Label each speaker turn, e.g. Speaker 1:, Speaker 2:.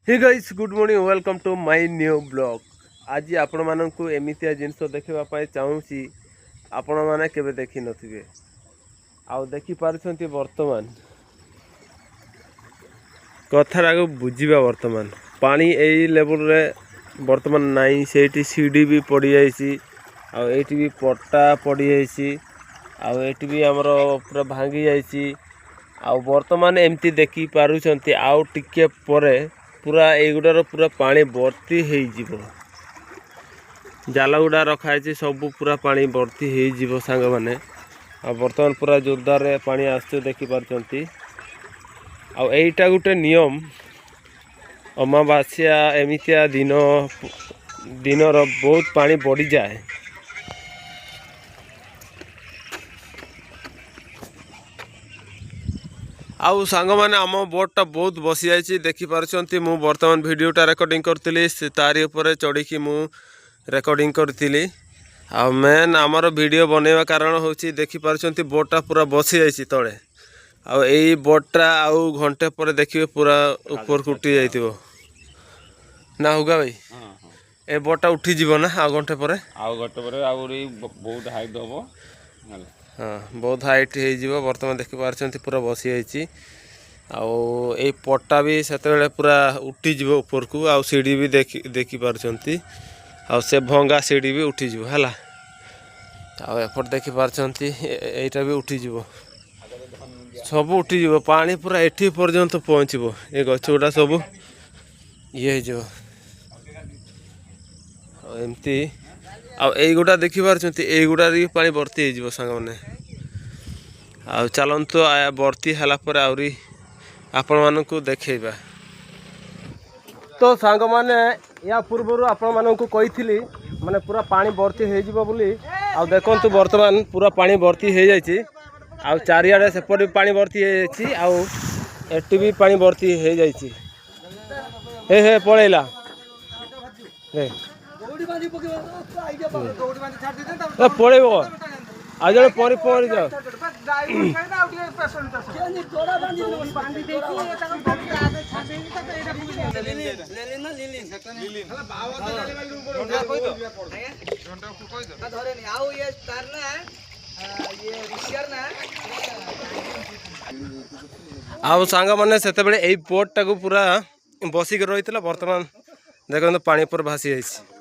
Speaker 1: Hey guys good morning welcome to my new blog. आज आपण माननकु एमितिया जिनस देखिबा पाए चाहूसी आपण माने केबे देखि नथिबे आ देखि पारछंती वर्तमान कथारा को बुझीबा वर्तमान पानी एई लेवल रे वर्तमान नाही सेठी सीडी भी पड़ी जाईसी आ एठी भी पट्टा पड़ी जाईसी आ एठी भी हमरो पूरा भांगी जाईसी आ वर्तमान एमती देखि पारुछंती आ टिके परे पूरा एगुडार पूरा पानी भर्ती हो जाल गुड़ा रखाई सब पूरा पानी भर्ती हो सांग मैंने बर्तमान पूरा जोरदार पानी आसु देखी पार्टी आईटा गोटे नियम अमावास्या एमितिया दिनर बहुत पानी बढ़ी जाए। आउ सांग मैंने आम बोटा बहुत बसी जाइए देखी पार्टी मु बर्तमान वीडियोटा रेकर्डिंग करी तारी उपर चढ़ी मु रेकर्डिंग करी आ मेन आमर वीडियो बनवा कारण हूँ देखी पार्टी बोटा पूरा बसी जाइए तले आई बोटा आउ घंटे पर देखिए पूरा ऊपर को उठी जाइए ना होगा भाई ए बोटा उठी जीव ना आ घंटे पर
Speaker 2: बहुत हाइट हम
Speaker 1: हाँ बहुत हाइट हो बर्तमान देखी पार्टी पूरा बसी जाइए आई पट्टा भी से पूरा उठीज ऊपर को आ सीढ़ी भी देखी पार्टी से भंगा सीढ़ी भी उठीज है आपट देखी पार्टी यहीटा भी उठीज सब उठीज पानी पूरा एठी पर्यंत पहुँचब ये गछ गुड़ा सब ये एमती आईगुड़ा देखी पार्टी यहीगुड़ा पानी भर्ती हो सांग मैंने आ चलतु भर्ती है आहरी आपण मानू देखा तो सांग मैंने या पूर्वर आपण मानू कही माने पूरा पानी भर्ती हो देखु बर्तमान पूरा पानी भर्ती हो जाए आ चारिआडे सेपट भी पानी भर्ती हो एटी भी पानी भर्ती हो जाए हे पलैला पड़ेब आ जड़े परी परी जाओ आउ सांग मैंने से बोट टाक पूरा बसिक रही बर्तमान देखो पानी पर भासी जाइए।